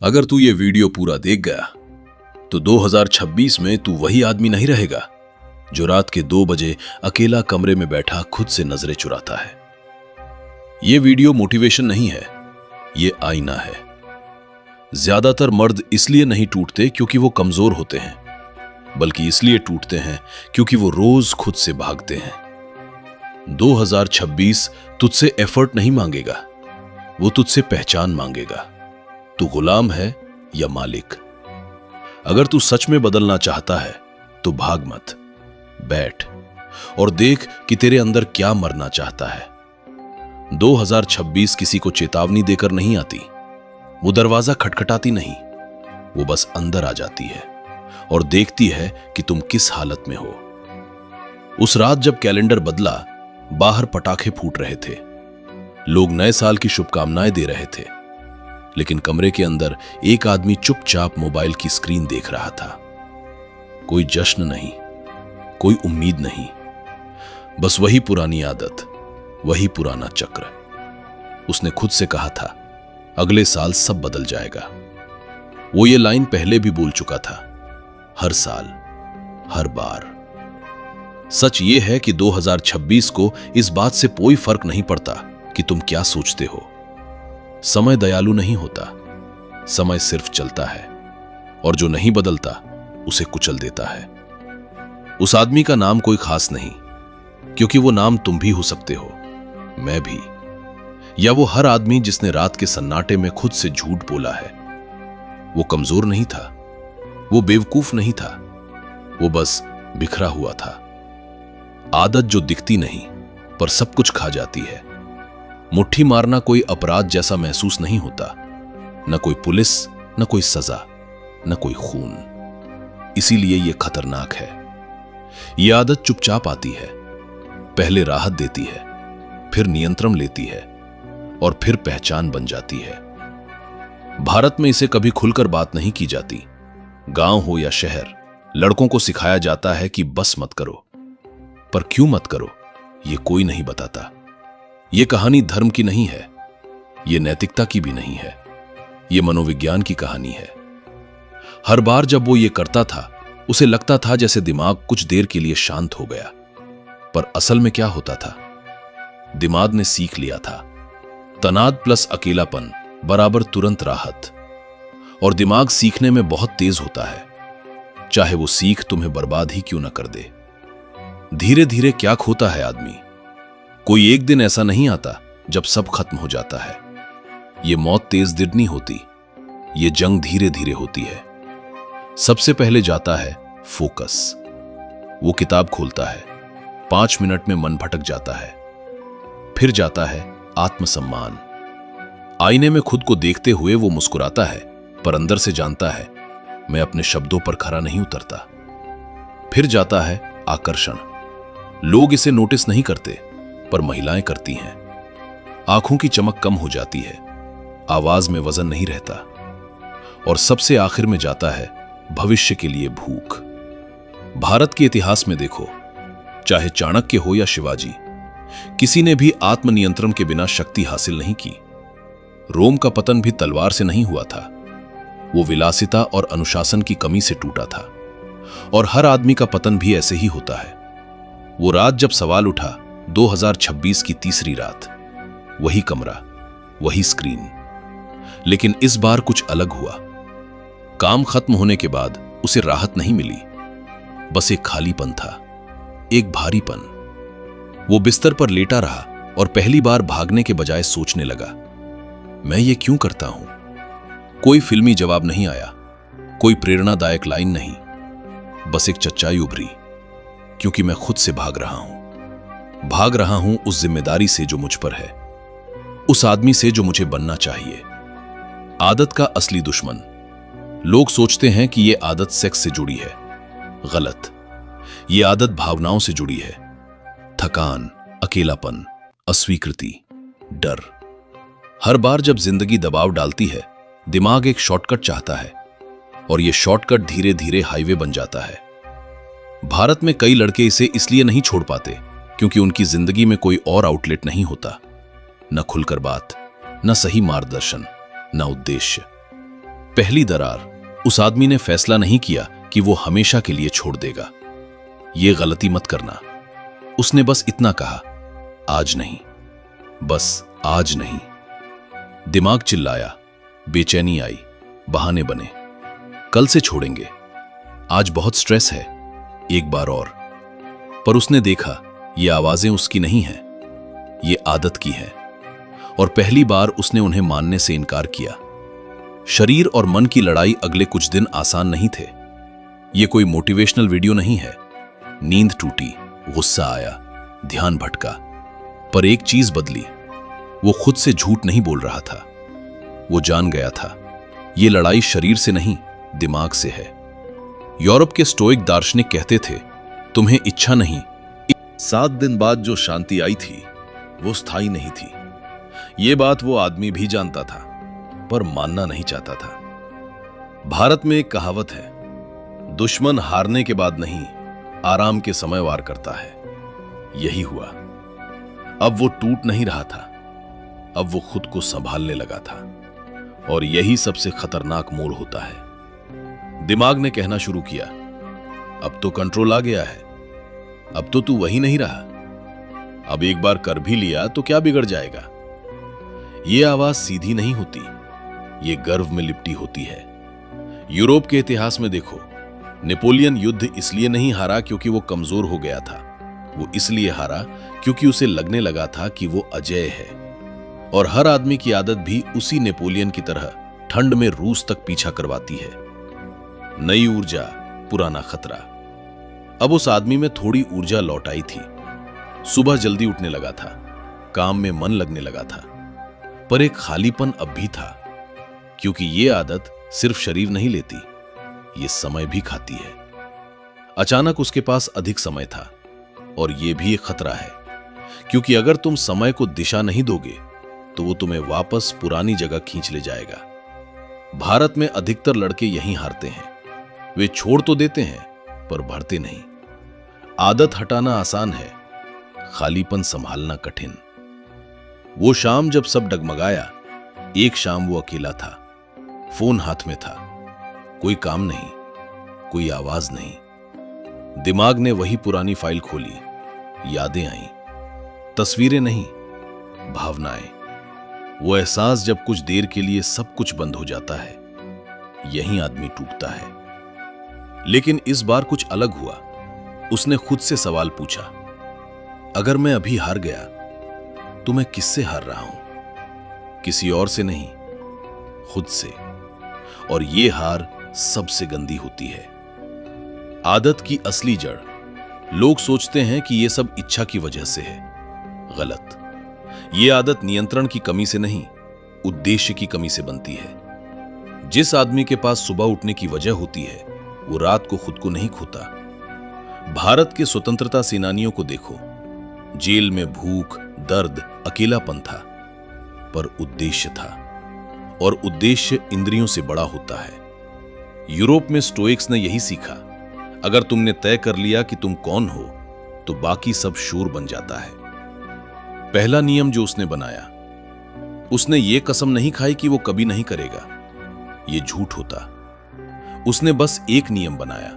अगर तू ये वीडियो पूरा देख गया तो 2026 में तू वही आदमी नहीं रहेगा जो रात के 2 बजे अकेला कमरे में बैठा खुद से नजरें चुराता है। ये वीडियो मोटिवेशन नहीं है, ये आईना है। ज्यादातर मर्द इसलिए नहीं टूटते क्योंकि वो कमजोर होते हैं, बल्कि इसलिए टूटते हैं क्योंकि वो रोज खुद से भागते हैं। 2026 तुझसे एफर्ट नहीं मांगेगा, वो तुझसे पहचान मांगेगा। तू गुलाम है या मालिक? अगर तू सच में बदलना चाहता है तो भाग मत, बैठ और देख कि तेरे अंदर क्या मरना चाहता है। 2026 किसी को चेतावनी देकर नहीं आती, वो दरवाजा खटखटाती नहीं, वो बस अंदर आ जाती है और देखती है कि तुम किस हालत में हो। उस रात जब कैलेंडर बदला, बाहर पटाखे फूट रहे थे, लोग नए साल की शुभकामनाएं दे रहे थे, लेकिन कमरे के अंदर एक आदमी चुपचाप मोबाइल की स्क्रीन देख रहा था। कोई जश्न नहीं, कोई उम्मीद नहीं, बस वही पुरानी आदत, वही पुराना चक्र। उसने खुद से कहा था, अगले साल सब बदल जाएगा। वो ये लाइन पहले भी बोल चुका था, हर साल, हर बार। सच ये है कि 2026 को इस बात से कोई फर्क नहीं पड़ता कि तुम क्या सोचते हो। समय दयालु नहीं होता, समय सिर्फ चलता है और जो नहीं बदलता उसे कुचल देता है। उस आदमी का नाम कोई खास नहीं, क्योंकि वो नाम तुम भी हो सकते हो, मैं भी, या वो हर आदमी जिसने रात के सन्नाटे में खुद से झूठ बोला है। वो कमजोर नहीं था, वो बेवकूफ नहीं था, वो बस बिखरा हुआ था। आदत जो दिखती नहीं पर सब कुछ खा जाती है। मुट्ठी मारना कोई अपराध जैसा महसूस नहीं होता, न कोई पुलिस, न कोई सजा, न कोई खून। इसीलिए यह खतरनाक है। यह आदत चुपचाप आती है, पहले राहत देती है, फिर नियंत्रण लेती है और फिर पहचान बन जाती है। भारत में इसे कभी खुलकर बात नहीं की जाती। गांव हो या शहर, लड़कों को सिखाया जाता है कि बस मत करो, पर क्यों मत करो यह कोई नहीं बताता। यह कहानी धर्म की नहीं है, यह नैतिकता की भी नहीं है, यह मनोविज्ञान की कहानी है। हर बार जब वो ये करता था, उसे लगता था जैसे दिमाग कुछ देर के लिए शांत हो गया, पर असल में क्या होता था? दिमाग ने सीख लिया था, तनाव प्लस अकेलापन बराबर तुरंत राहत। और दिमाग सीखने में बहुत तेज होता है, चाहे वो सीख तुम्हें बर्बाद ही क्यों ना कर दे। धीरे धीरे क्या खोता है आदमी? कोई एक दिन ऐसा नहीं आता जब सब खत्म हो जाता है। ये मौत तेज दिल नहीं होती, ये जंग धीरे धीरे होती है। सबसे पहले जाता है फोकस। वो किताब खोलता है, 5 मिनट में मन भटक जाता है। फिर जाता है आत्मसम्मान। आईने में खुद को देखते हुए वो मुस्कुराता है, पर अंदर से जानता है, मैं अपने शब्दों पर खरा नहीं उतरता। फिर जाता है आकर्षण। लोग इसे नोटिस नहीं करते, पर महिलाएं करती हैं। आंखों की चमक कम हो जाती है, आवाज में वजन नहीं रहता। और सबसे आखिर में जाता है भविष्य के लिए भूख। भारत के इतिहास में देखो, चाहे चाणक्य हो या शिवाजी, किसी ने भी आत्मनियंत्रण के बिना शक्ति हासिल नहीं की। रोम का पतन भी तलवार से नहीं हुआ था, वो विलासिता और अनुशासन की कमी से टूटा था। और हर आदमी का पतन भी ऐसे ही होता है। वो रात जब सवाल उठा, 2026 की तीसरी रात, वही कमरा, वही स्क्रीन। लेकिन इस बार कुछ अलग हुआ। काम खत्म होने के बाद उसे राहत नहीं मिली, बस एक खालीपन था, एक भारीपन। वो बिस्तर पर लेटा रहा और पहली बार भागने के बजाय सोचने लगा, मैं ये क्यों करता हूं? कोई फिल्मी जवाब नहीं आया, कोई प्रेरणादायक लाइन नहीं, बस एक सच्चाई उभरी, क्योंकि मैं खुद से भाग रहा हूं उस जिम्मेदारी से जो मुझ पर है, उस आदमी से जो मुझे बनना चाहिए। आदत का असली दुश्मन। लोग सोचते हैं कि यह आदत सेक्स से जुड़ी है, गलत। यह आदत भावनाओं से जुड़ी है, थकान, अकेलापन, अस्वीकृति, डर। हर बार जब जिंदगी दबाव डालती है, दिमाग एक शॉर्टकट चाहता है, और यह शॉर्टकट धीरे धीरे हाईवे बन जाता है। भारत में कई लड़के इसे इसलिए नहीं छोड़ पाते क्योंकि उनकी जिंदगी में कोई और आउटलेट नहीं होता, न खुलकर बात, न सही मार्गदर्शन, न उद्देश्य। पहली दरार, उस आदमी ने फैसला नहीं किया कि वो हमेशा के लिए छोड़ देगा। ये गलती मत करना। उसने बस इतना कहा, आज नहीं, बस आज नहीं। दिमाग चिल्लाया, बेचैनी आई, बहाने बने। कल से छोड़ेंगे, आज बहुत स्ट्रेस है, एक बार और। पर उसने देखा ये आवाजें उसकी नहीं हैं, ये आदत की हैं। और पहली बार उसने उन्हें मानने से इनकार किया। शरीर और मन की लड़ाई अगले कुछ दिन आसान नहीं थे। ये कोई मोटिवेशनल वीडियो नहीं है। नींद टूटी, गुस्सा आया, ध्यान भटका, पर एक चीज बदली। वो खुद से झूठ नहीं बोल रहा था। वो जान गया था ये लड़ाई शरीर से नहीं, दिमाग से है। यूरोप के स्टोइक दार्शनिक कहते थे, तुम्हें इच्छा नहीं। 7 दिन बाद जो शांति आई थी वो स्थायी नहीं थी। ये बात वो आदमी भी जानता था, पर मानना नहीं चाहता था। भारत में एक कहावत है, दुश्मन हारने के बाद नहीं, आराम के समय वार करता है। यही हुआ। अब वो टूट नहीं रहा था, अब वो खुद को संभालने लगा था। और यही सबसे खतरनाक मोड़ होता है। दिमाग ने कहना शुरू किया, अब तो कंट्रोल आ गया है, अब तो तू वही नहीं रहा, अब एक बार कर भी लिया तो क्या बिगड़ जाएगा। ये आवाज सीधी नहीं होती, ये गर्व में लिपटी होती है। यूरोप के इतिहास में देखो, नेपोलियन युद्ध इसलिए नहीं हारा क्योंकि वो कमजोर हो गया था, वो इसलिए हारा क्योंकि उसे लगने लगा था कि वो अजेय है। और हर आदमी की आदत भी उसी नेपोलियन की तरह ठंड में रूस तक पीछा करवाती है। नई ऊर्जा, पुराना खतरा। अब उस आदमी में थोड़ी ऊर्जा लौट आई थी। सुबह जल्दी उठने लगा था, काम में मन लगने लगा था, पर एक खालीपन अब भी था, क्योंकि ये आदत सिर्फ शरीर नहीं लेती, ये समय भी खाती है। अचानक उसके पास अधिक समय था, और यह भी एक खतरा है, क्योंकि अगर तुम समय को दिशा नहीं दोगे तो वो तुम्हें वापस पुरानी जगह खींच ले जाएगा। भारत में अधिकतर लड़के यहीं हारते हैं। वे छोड़ तो देते हैं, पर बढ़ते नहीं। आदत हटाना आसान है, खालीपन संभालना कठिन। वो शाम जब सब डगमगाया, एक शाम वो अकेला था, फोन हाथ में था, कोई काम नहीं, कोई आवाज नहीं। दिमाग ने वही पुरानी फाइल खोली, यादें आईं, तस्वीरें नहीं, भावनाएं। वो एहसास जब कुछ देर के लिए सब कुछ बंद हो जाता है, यहीं आदमी टूटता है। लेकिन इस बार कुछ अलग हुआ। उसने खुद से सवाल पूछा, अगर मैं अभी हार गया तो मैं किससे हार रहा हूं? किसी और से नहीं, खुद से। और ये हार सबसे गंदी होती है। आदत की असली जड़, लोग सोचते हैं कि यह सब इच्छा की वजह से है। गलत। यह आदत नियंत्रण की कमी से नहीं, उद्देश्य की कमी से बनती है। जिस आदमी के पास सुबह उठने की वजह होती है, वो रात को खुद को नहीं खोता। भारत के स्वतंत्रता सेनानियों को देखो, जेल में भूख, दर्द, अकेलापन था, पर उद्देश्य था। और उद्देश्य इंद्रियों से बड़ा होता है। यूरोप में स्टोइक्स ने यही सीखा, अगर तुमने तय कर लिया कि तुम कौन हो, तो बाकी सब शोर बन जाता है। पहला नियम जो उसने बनाया, उसने ये कसम नहीं खाई कि वो कभी नहीं करेगा, ये झूठ होता। उसने बस एक नियम बनाया,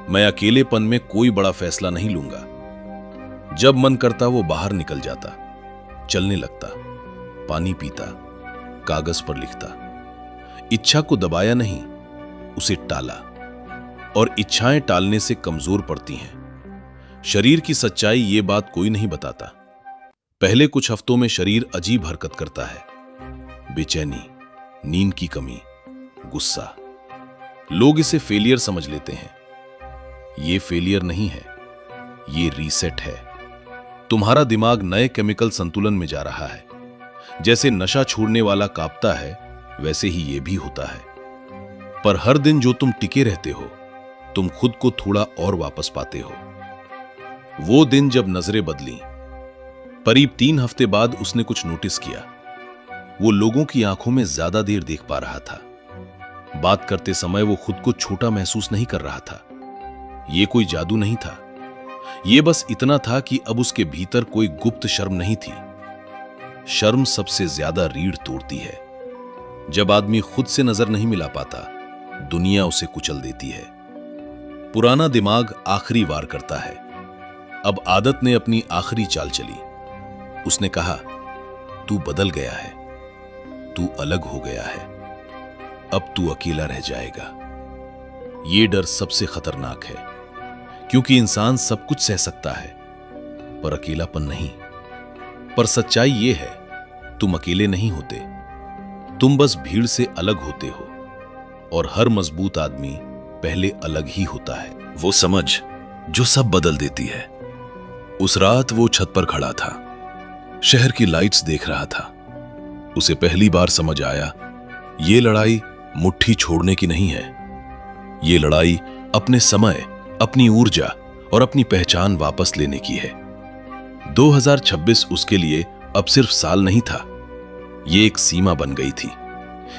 मैं अकेलेपन में कोई बड़ा फैसला नहीं लूंगा। जब मन करता वो बाहर निकल जाता, चलने लगता, पानी पीता, कागज पर लिखता। इच्छा को दबाया नहीं, उसे टाला। और इच्छाएं टालने से कमजोर पड़ती हैं। शरीर की सच्चाई ये बात कोई नहीं बताता। पहले कुछ हफ्तों में शरीर अजीब हरकत करता है, बेचैनी, नींद की कमी, गुस्सा। लोग इसे फेलियर समझ लेते हैं। ये फेलियर नहीं है, ये रीसेट है। तुम्हारा दिमाग नए केमिकल संतुलन में जा रहा है। जैसे नशा छोड़ने वाला कांपता है, वैसे ही ये भी होता है। पर हर दिन जो तुम टिके रहते हो, तुम खुद को थोड़ा और वापस पाते हो। वो दिन जब नजरें बदली, करीब 3 हफ्ते बाद उसने कुछ नोटिस किया। वो लोगों की आंखों में ज्यादा देर देख पा रहा था। बात करते समय वो खुद को छोटा महसूस नहीं कर रहा था। ये कोई जादू नहीं था, ये बस इतना था कि अब उसके भीतर कोई गुप्त शर्म नहीं थी। शर्म सबसे ज्यादा रीढ़ तोड़ती है। जब आदमी खुद से नजर नहीं मिला पाता, दुनिया उसे कुचल देती है। पुराना दिमाग आखिरी वार करता है। अब आदत ने अपनी आखिरी चाल चली। उसने कहा, तू बदल गया है, तू अलग हो गया है, अब तू अकेला रह जाएगा। ये डर सबसे खतरनाक है, क्योंकि इंसान सब कुछ सह सकता है पर अकेलापन नहीं। पर सच्चाई ये है, तुम अकेले नहीं होते, तुम बस भीड़ से अलग होते हो। और हर मजबूत आदमी पहले अलग ही होता है। वो समझ जो सब बदल देती है। उस रात वो छत पर खड़ा था, शहर की लाइट्स देख रहा था। उसे पहली बार समझ आया, ये लड़ाई मुट्ठी छोड़ने की नहीं है। ये लड़ाई अपने समय, अपनी ऊर्जा और अपनी पहचान वापस लेने की है। 2026 उसके लिए अब सिर्फ साल नहीं था, ये एक सीमा बन गई थी।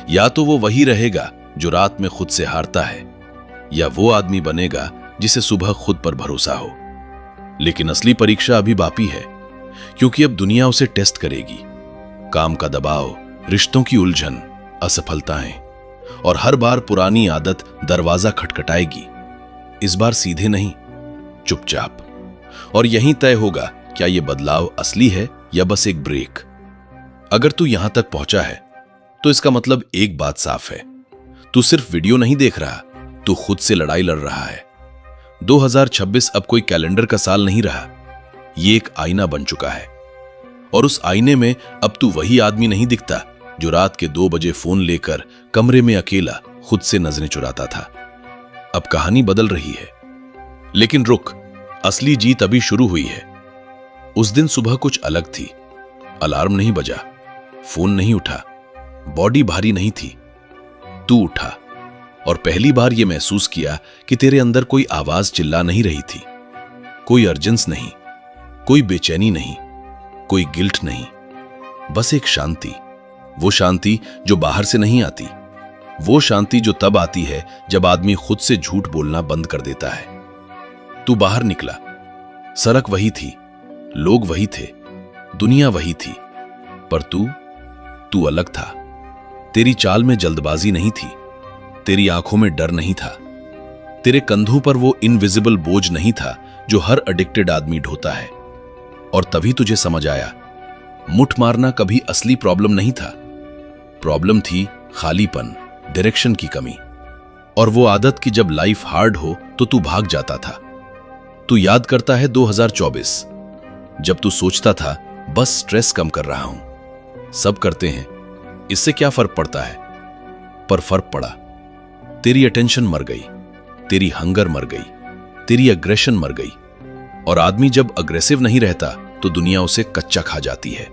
या तो वो वही रहेगा जो रात में खुद से हारता है, या वो आदमी बनेगा जिसे सुबह खुद पर भरोसा हो। लेकिन असली परीक्षा अभी बाकी है, क्योंकि अब दुनिया उसे टेस्ट करेगी। काम का दबाव, रिश्तों की उलझन, असफलताएं, और हर बार पुरानी आदत दरवाजा खटखटाएगी। इस बार सीधे नहीं, चुपचाप। और यहीं तय होगा क्या यह बदलाव असली है या बस एक ब्रेक। अगर तू यहां तक पहुंचा है तो इसका मतलब एक बात साफ है, तू सिर्फ वीडियो नहीं देख रहा, तू खुद से लड़ाई लड़ रहा है। 2026 अब कोई कैलेंडर का साल नहीं रहा, ये एक आईना बन चुका है। और उस आईने में अब तू वही आदमी नहीं दिखता जो रात के 2 बजे फोन लेकर कमरे में अकेला खुद से नजरें चुराता था। अब कहानी बदल रही है। लेकिन रुक, असली जीत अभी शुरू हुई है। उस दिन सुबह कुछ अलग थी। अलार्म नहीं बजा, फोन नहीं उठा, बॉडी भारी नहीं थी। तू उठा और पहली बार यह महसूस किया कि तेरे अंदर कोई आवाज चिल्ला नहीं रही थी। कोई अर्जेंस नहीं, कोई बेचैनी नहीं, कोई गिल्ट नहीं, बस एक शांति। वो शांति जो बाहर से नहीं आती, वो शांति जो तब आती है जब आदमी खुद से झूठ बोलना बंद कर देता है। तू बाहर निकला, सड़क वही थी, लोग वही थे, दुनिया वही थी, पर तू अलग था। तेरी चाल में जल्दबाजी नहीं थी, तेरी आंखों में डर नहीं था, तेरे कंधों पर वो इनविजिबल बोझ नहीं था जो हर एडिक्टेड आदमी ढोता है। और तभी तुझे समझ आया, मुठ मारना कभी असली प्रॉब्लम नहीं था। प्रॉब्लम थी खालीपन, डायरेक्शन की कमी, और वो आदत कि जब लाइफ हार्ड हो तो तू भाग जाता था। तू याद करता है 2024, जब तू सोचता था बस स्ट्रेस कम कर रहा हूं, सब करते हैं, इससे क्या फर्क पड़ता है। पर फर्क पड़ा। तेरी अटेंशन मर गई, तेरी हंगर मर गई, तेरी अग्रेशन मर गई। और आदमी जब अग्रेसिव नहीं रहता तो दुनिया उसे कच्चा खा जाती है।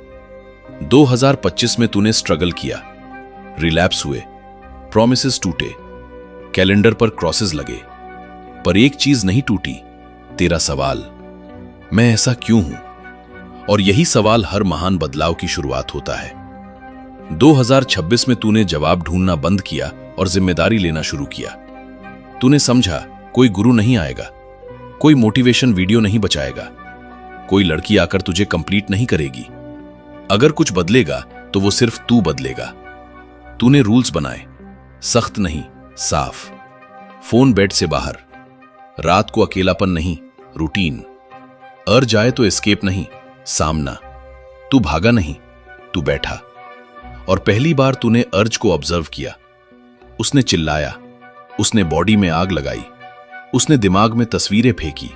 2025 में तूने स्ट्रगल किया, रिलैप्स हुए, प्रॉमिसेस टूटे, कैलेंडर पर क्रॉसेस लगे, पर एक चीज नहीं टूटी, तेरा सवाल, मैं ऐसा क्यों हूं। और यही सवाल हर महान बदलाव की शुरुआत होता है। 2026 में तूने जवाब ढूंढना बंद किया और जिम्मेदारी लेना शुरू किया। तूने समझा कोई गुरु नहीं आएगा, कोई मोटिवेशन वीडियो नहीं बचाएगा, कोई लड़की आकर तुझे कंप्लीट नहीं करेगी। अगर कुछ बदलेगा तो वो सिर्फ तू बदलेगा। तूने रूल्स बनाए, सख्त नहीं, साफ। फोन बेड से बाहर, रात को अकेलापन नहीं, रूटीन। अर्ज आए तो एस्केप नहीं, सामना। तू भागा नहीं, तू बैठा। और पहली बार तूने अर्ज को ऑब्जर्व किया। उसने चिल्लाया, उसने बॉडी में आग लगाई, उसने दिमाग में तस्वीरें फेंकी,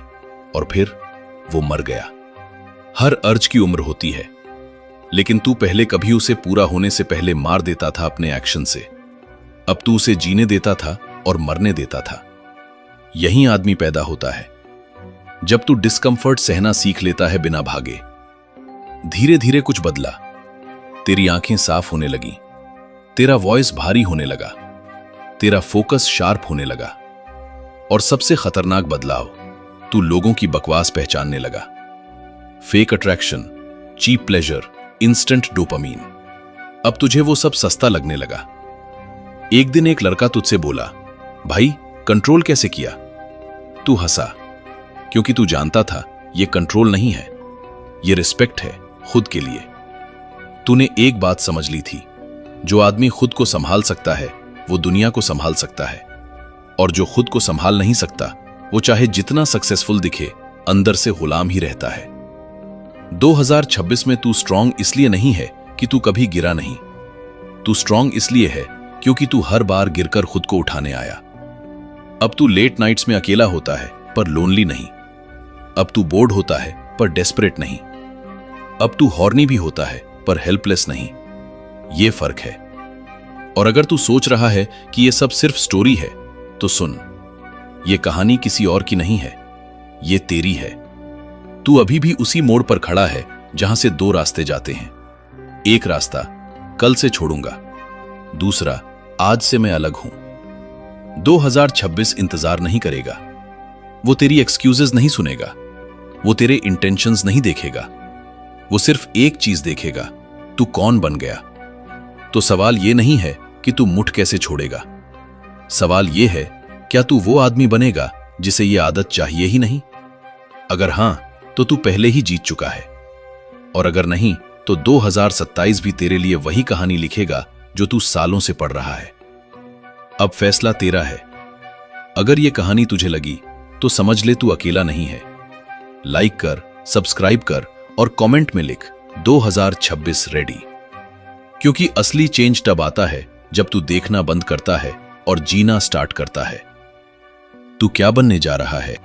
और फिर वो मर गया। हर अर्ज की उम्र होती है, लेकिन तू पहले कभी उसे पूरा होने से पहले मार देता था अपने एक्शन से। अब तू उसे जीने देता था और मरने देता था। यही आदमी पैदा होता है जब तू डिस्कंफर्ट सहना सीख लेता है बिना भागे। धीरे धीरे कुछ बदला। तेरी आंखें साफ होने लगी, तेरा वॉइस भारी होने लगा, तेरा फोकस शार्प होने लगा। और सबसे खतरनाक बदलाव, तू लोगों की बकवास पहचानने लगा। Fake attraction, cheap pleasure, instant dopamine. अब तुझे वो सब सस्ता लगने लगा। एक दिन एक लड़का तुझसे बोला, भाई कंट्रोल कैसे किया? तू हंसा, क्योंकि तू जानता था ये कंट्रोल नहीं है, ये रिस्पेक्ट है खुद के लिए। तूने एक बात समझ ली थी, जो आदमी खुद को संभाल सकता है वो दुनिया को संभाल सकता है, और जो खुद को संभाल नहीं सकता वो चाहे जितना सक्सेसफुल दिखे अंदर से गुलाम ही रहता है। 2026 में तू स्ट्रांग इसलिए नहीं है कि तू कभी गिरा नहीं, तू स्ट्रांग इसलिए है क्योंकि तू हर बार गिरकर खुद को उठाने आया। अब तू लेट नाइट्स में अकेला होता है पर लोनली नहीं, अब तू बोर्ड होता है पर डेस्परेट नहीं, अब तू हॉर्नी भी होता है पर हेल्पलेस नहीं। ये फर्क है। और अगर तू सोच रहा है कि ये सब सिर्फ स्टोरी है तो सुन, ये कहानी किसी और की नहीं है, ये तेरी है। तू अभी भी उसी मोड़ पर खड़ा है जहां से दो रास्ते जाते हैं। एक रास्ता कल से छोड़ूंगा, दूसरा आज से मैं अलग हूं। 2026 इंतजार नहीं करेगा, वो तेरी एक्सक्यूजेस नहीं सुनेगा, वो तेरे इंटेंशंस नहीं देखेगा, वो सिर्फ एक चीज देखेगा, तू कौन बन गया। तो सवाल ये नहीं है कि तू मुठ कैसे छोड़ेगा, सवाल ये है क्या तू वो आदमी बनेगा जिसे ये आदत चाहिए ही नहीं। अगर हां तो तू पहले ही जीत चुका है, और अगर नहीं तो 2027 भी तेरे लिए वही कहानी लिखेगा जो तू सालों से पढ़ रहा है। अब फैसला तेरा है। अगर ये कहानी तुझे लगी तो समझ ले तू अकेला नहीं है। लाइक कर, सब्सक्राइब कर और कमेंट में लिख 2026 रेडी, क्योंकि असली चेंज तब आता है जब तू देखना बंद करता है और जीना स्टार्ट करता है। तू क्या बनने जा रहा है?